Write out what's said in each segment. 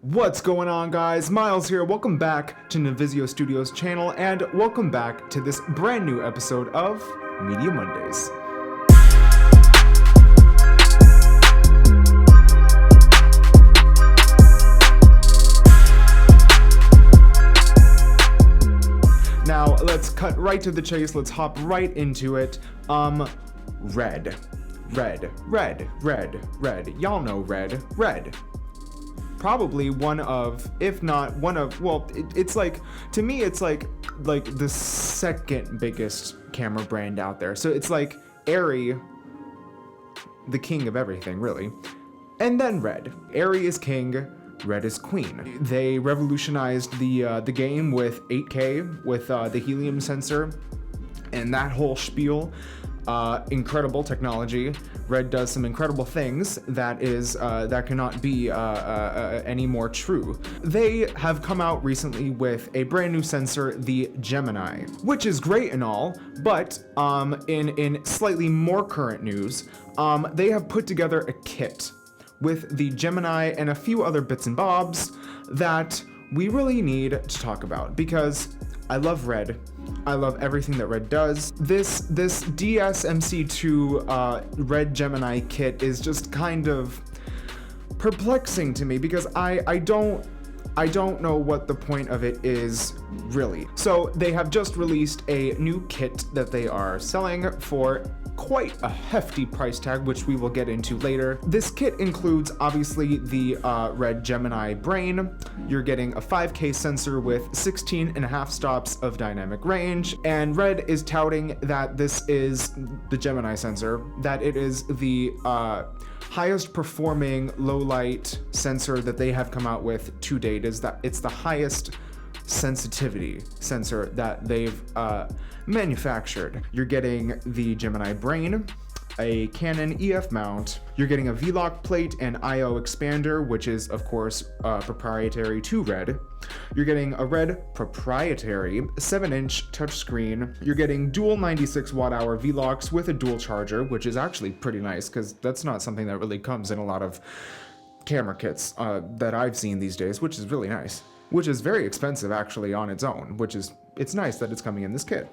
What's going on, guys? Miles here. Welcome back to Navizio Studios channel, and welcome back to this brand new episode of Media Mondays. Now, let's cut right to the chase. Let's hop right into it. Red. Y'all know red. Probably one of, if not one of, well, it's like, to me, it's like the second biggest camera brand out there. So it's like ARRI, the king of everything, really. And then Red. ARRI is king, Red is queen. They revolutionized the game with 8K, with the helium sensor, and that whole spiel. Incredible technology. Red does some incredible things that cannot be any more true. They have come out recently with a brand new sensor, the GEMINI, which is great and all, but in slightly more current news, they have put together a kit with the GEMINI and a few other bits and bobs that we really need to talk about, because I love Red. I love everything that Red does. This DSMC2 Red GEMINI kit is just kind of perplexing to me, because I don't know what the point of it is, really. So they have just released a new kit that they are selling for quite a hefty price tag, which we will get into later. This kit includes, obviously, the Red GEMINI brain. You're getting a 5K sensor with 16.5 stops of dynamic range, and Red is touting that this is the GEMINI sensor, that it is the highest performing low light sensor that they have come out with to date. Is that it's the highest sensitivity sensor that they've manufactured. You're getting the GEMINI brain, a Canon EF mount, you're getting a V-Lock plate and I/O expander, which is of course proprietary to Red. You're getting a Red proprietary 7-inch touchscreen. You're getting dual 96 watt-hour V-Locks with a dual charger, which is actually pretty nice, because that's not something that really comes in a lot of camera kits that I've seen these days, which is really nice. Which is very expensive actually on its own, it's nice that it's coming in this kit.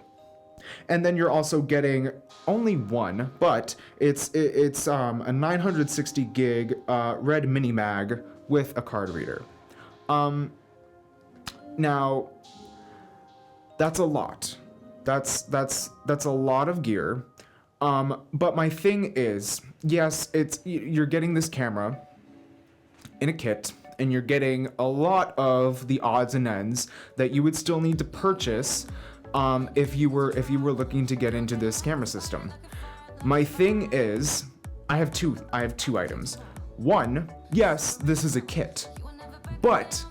And then you're also getting only one, but it's a 960 gig Red mini mag with a card reader. Now that's a lot. That's a lot of gear. But my thing is, yes, you're getting this camera in a kit, and you're getting a lot of the odds and ends that you would still need to purchase if you were looking to get into this camera system. My thing is, I have two items. One, yes, this is a kit, but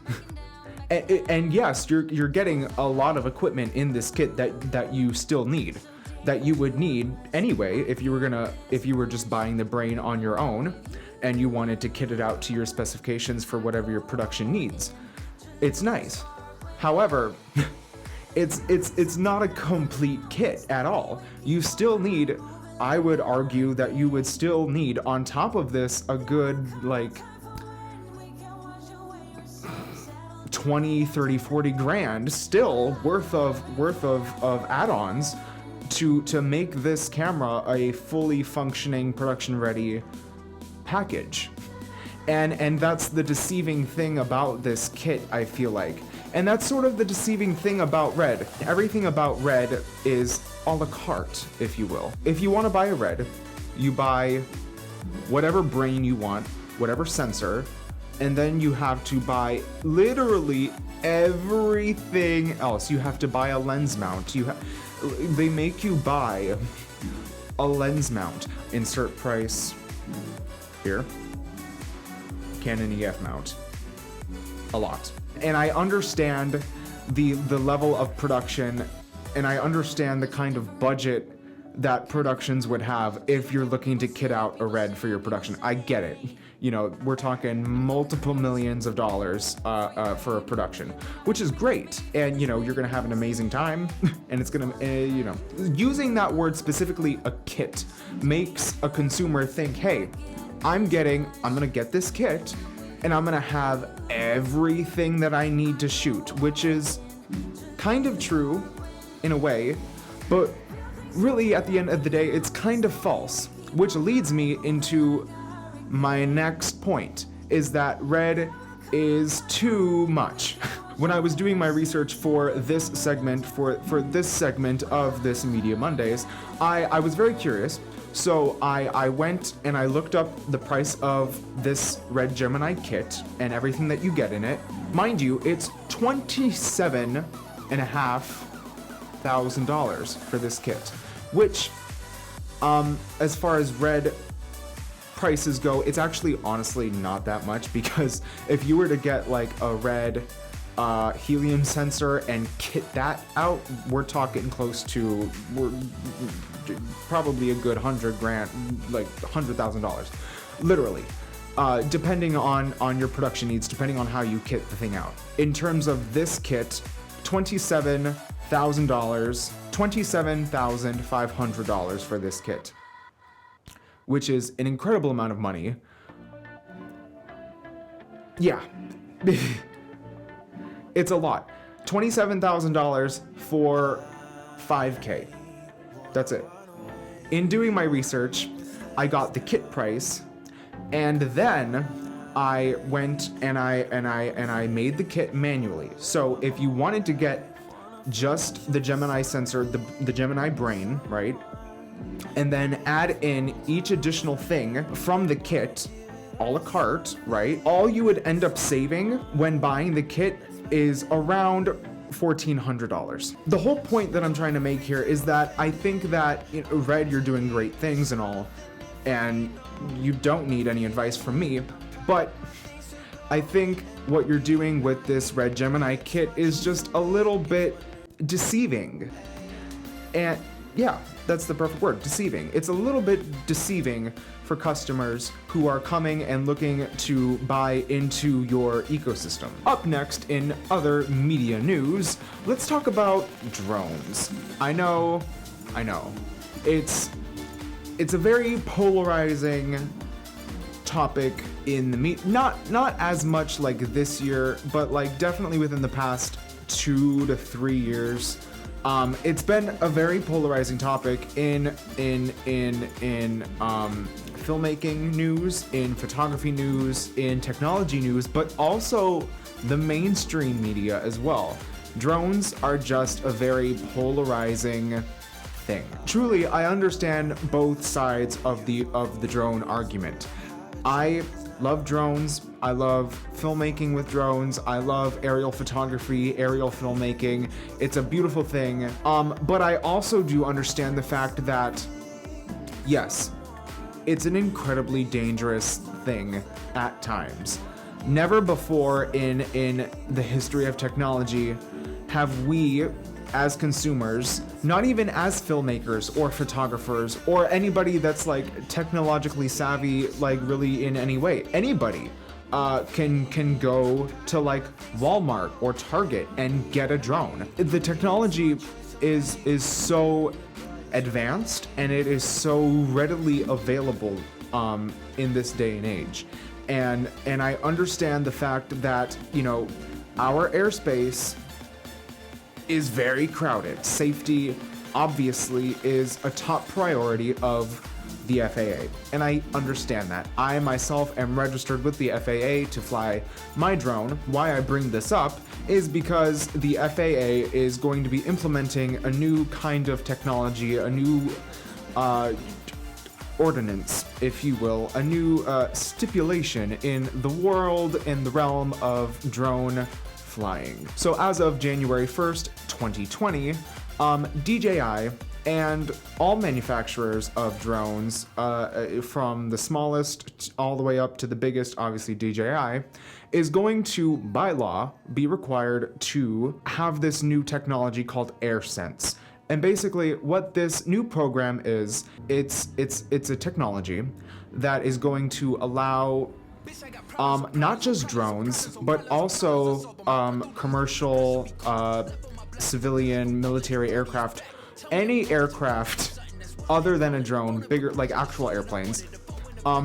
and yes, you're getting a lot of equipment in this kit that you still need, that you would need anyway if you were just buying the brain on your own and you wanted to kit it out to your specifications for whatever your production needs. It's nice. However, it's not a complete kit at all. You still need, I would argue that you would still need, on top of this, a good like 20, 30, 40 grand still worth of add-ons to make this camera a fully functioning, production ready package. And that's the deceiving thing about this kit, I feel like. And that's sort of the deceiving thing about Red. Everything about Red is a la carte, if you will. If you want to buy a Red, you buy whatever brain you want, whatever sensor, and then you have to buy literally everything else. You have to buy a lens mount. They make you buy a lens mount. Insert price here. Canon EF mount. A lot. And I understand the level of production, and I understand the kind of budget that productions would have if you're looking to kit out a Red for your production. I get it. You know, we're talking multiple millions of dollars for a production, which is great. And, you know, you're going to have an amazing time, and it's going to, you know, using that word specifically, a kit, makes a consumer think, hey, I'm going to get this kit, and I'm going to have everything that I need to shoot, which is kind of true in a way, but really at the end of the day, it's kind of false, which leads me into my next point, is that red is too much. When I was doing my research for this segment, for this segment of this Media Mondays, I was very curious. So I went and I looked up the price of this red Gemini kit and everything that you get in it. Mind you, it's $27,500 for this kit, which, as far as red prices go, it's actually honestly not that much, because if you were to get like a red helium sensor and kit that out, we're talking close to, probably a good $100,000, like $100,000, literally, depending on your production needs, depending on how you kit the thing out. In terms of this kit, $27,500 for this kit, which is an incredible amount of money. Yeah. It's a lot. $27,000 for 5K. That's it. In doing my research, I got the kit price, and then I went and I made the kit manually. So if you wanted to get just the Gemini sensor, the Gemini brain, right? And then add in each additional thing from the kit, a la carte, right? All you would end up saving when buying the kit is around $1,400. The whole point that I'm trying to make here is that I think that, you know, Red, you're doing great things and all, and you don't need any advice from me, but I think what you're doing with this Red Gemini kit is just a little bit deceiving. And yeah, that's the perfect word, deceiving. It's a little bit deceiving for customers who are coming and looking to buy into your ecosystem. Up next in other media news, let's talk about drones. I know, it's a very polarizing topic in the not as much like this year, but like definitely within the past 2 to 3 years. It's been a very polarizing topic in filmmaking news, in photography news, in technology news, but also the mainstream media as well. Drones are just a very polarizing thing. Truly, I understand both sides of the drone argument. I love drones. I love filmmaking with drones. I love aerial photography, aerial filmmaking. It's a beautiful thing. But I also do understand the fact that, yes, it's an incredibly dangerous thing at times. Never before in the history of technology have we, as consumers, not even as filmmakers or photographers or anybody that's like technologically savvy, like really in any way, anybody can go to like Walmart or Target and get a drone. The technology is so advanced and it is so readily available in this day and age. And I understand the fact that, you know, our airspace is very crowded. Safety obviously is a top priority of the FAA, and I understand that. I myself am registered with the FAA to fly my drone. Why I bring this up is because the FAA is going to be implementing a new kind of technology, a new ordinance, if you will, a new stipulation in the world, in the realm of drone flying. So as of January 1st, 2020, DJI and all manufacturers of drones, from the smallest all the way up to the biggest, obviously DJI, is going to, by law, be required to have this new technology called AIRSENSE. And basically what this new program is, it's a technology that is going to allow not just drones, but also commercial, civilian, military aircraft, any aircraft other than a drone, bigger, like actual airplanes,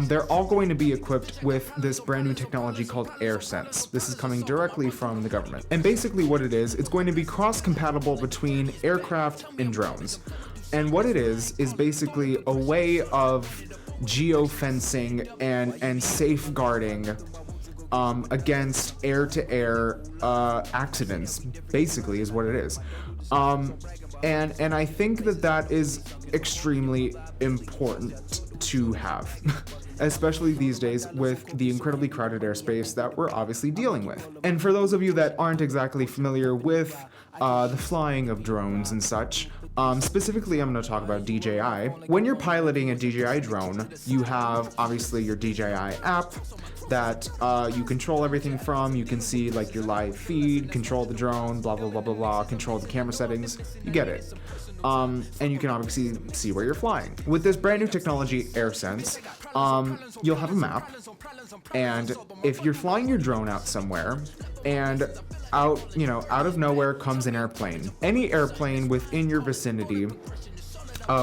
they're all going to be equipped with this brand new technology called AIRSENSE. This is coming directly from the government. And basically what it is, it's going to be cross-compatible between aircraft and drones. And what it is basically a way of geofencing and safeguarding against air-to-air accidents, basically is what it is. And I think that is extremely important to have, especially these days with the incredibly crowded airspace that we're obviously dealing with. And for those of you that aren't exactly familiar with the flying of drones and such, specifically I'm going to talk about DJI. When you're piloting a DJI drone, you have obviously your DJI app that you control everything from. You can see like your live feed, control the drone, blah, blah, blah, blah, blah, control the camera settings, you get it. And you can obviously see where you're flying. With this brand new technology, AirSense, you'll have a map, and if you're flying your drone out somewhere, and out of nowhere comes an airplane, any airplane within your vicinity,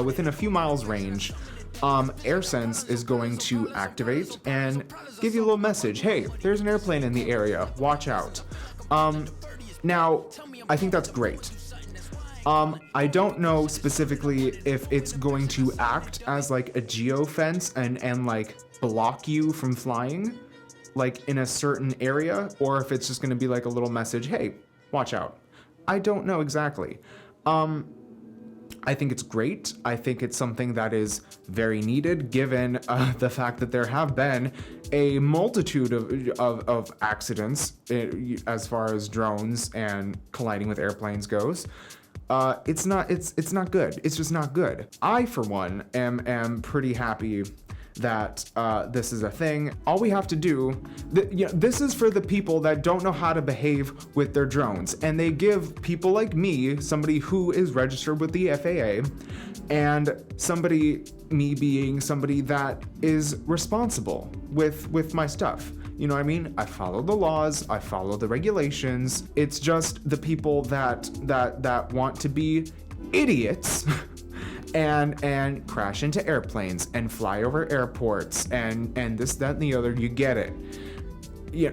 within a few miles range, AirSense is going to activate and give you a little message. Hey, there's an airplane in the area, watch out. Now, I think that's great. I don't know specifically if it's going to act as like a geofence and like block you from flying like in a certain area, or if it's just going to be like a little message, hey, watch out. I don't know exactly. I think it's great. I think it's something that is very needed, given the fact that there have been a multitude of accidents as far as drones and colliding with airplanes goes. It's not good. It's just not good. I, for one, am pretty happy that this is a thing. All we have to do, this is for the people that don't know how to behave with their drones, and they give people like me, somebody who is registered with the FAA, and me being somebody that is responsible with my stuff. You know what I mean? I follow the laws, I follow the regulations. It's just the people that want to be idiots and crash into airplanes and fly over airports and this, that, and the other. You get it. Yeah,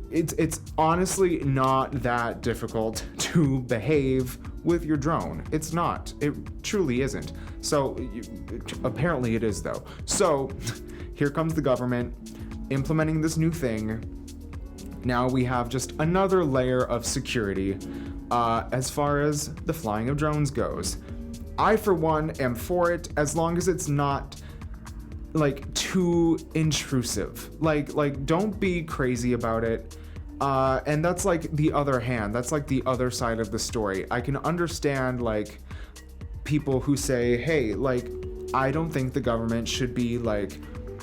it's honestly not that difficult to behave with your drone. It's not. It truly isn't. So apparently it is though. So here comes the government implementing this new thing. Now we have just another layer of security as far as the flying of drones goes. I, for one, am for it as long as it's not like too intrusive. Like don't be crazy about it. And that's like the other hand. That's like the other side of the story. I can understand like people who say, hey, like, I don't think the government should be like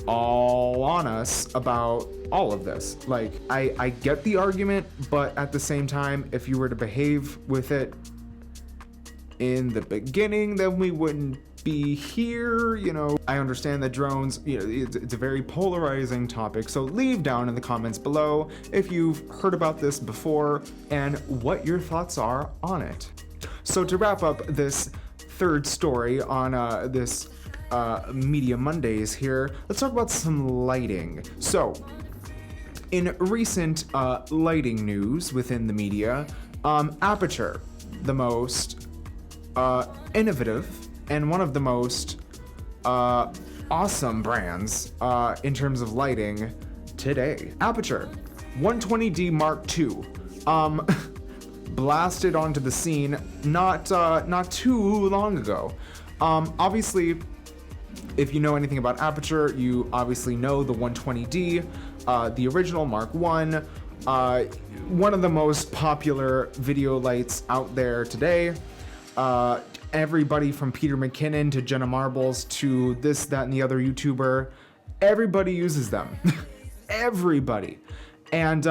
all on us about all of this. Like, I get the argument, but at the same time, if you were to behave with it in the beginning, then we wouldn't be here. You know, I understand that drones, you know, it's a very polarizing topic, so leave down in the comments below if you've heard about this before and what your thoughts are on it. So to wrap up this third story on this Media Mondays here, let's talk about some lighting. So in recent lighting news within the media, Aputure, the most innovative and one of the most awesome brands in terms of lighting today. Aputure 120D Mark II blasted onto the scene not too long ago. Obviously, if you know anything about Aputure, you obviously know the 120D, the original Mark I, one of the most popular video lights out there today. Everybody from Peter McKinnon to Jenna Marbles to this, that, and the other YouTuber, everybody uses them. Everybody. And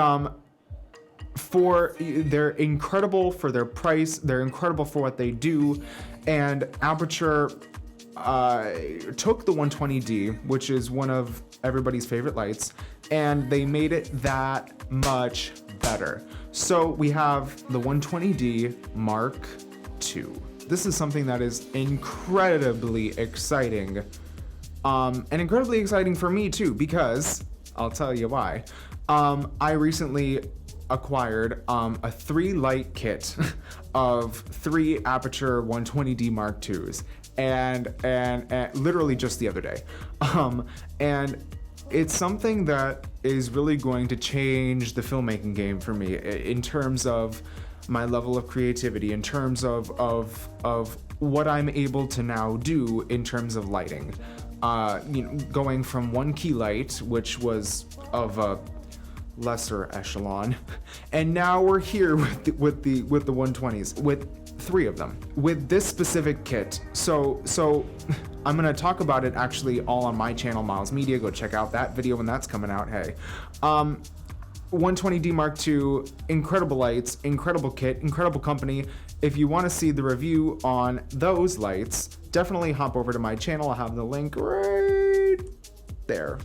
they're incredible for their price, they're incredible for what they do, and Aputure took the 120D, which is one of everybody's favorite lights, and they made it that much better. So we have the 120D Mark II. This is something that is incredibly exciting And incredibly exciting for me too, because I'll tell you why. I recently acquired a 3-light kit of 3 Aputure 120D Mark IIs, and literally just the other day. And it's something that is really going to change the filmmaking game for me in terms of my level of creativity, in terms of what I'm able to now do in terms of lighting. Going from 1 key light, which was of a lesser echelon, and now we're here with the 120s, with 3 of them, with this specific kit. So I'm gonna talk about it actually all on my channel, Miles Media. Go check out that video when that's coming out. Hey, 120D Mark II, incredible lights, incredible kit, incredible company. If you want to see the review on those lights, definitely hop over to my channel. I'll have the link right there.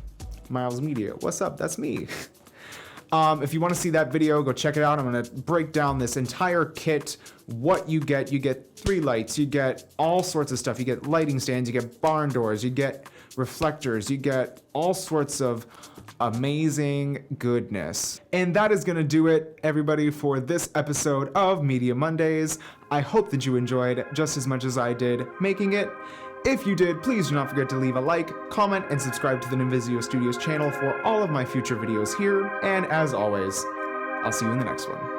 Miles Media, what's up? That's me. If you want to see that video, go check it out. I'm going to break down this entire kit, what you get. You get 3 lights, you get all sorts of stuff. You get lighting stands, you get barn doors, you get reflectors, you get all sorts of amazing goodness. And that is going to do it, everybody, for this episode of Media Mondays. I hope that you enjoyed just as much as I did making it. If you did, please do not forget to leave a like, comment, and subscribe to the Nivisio Studios channel for all of my future videos here. And as always, I'll see you in the next one.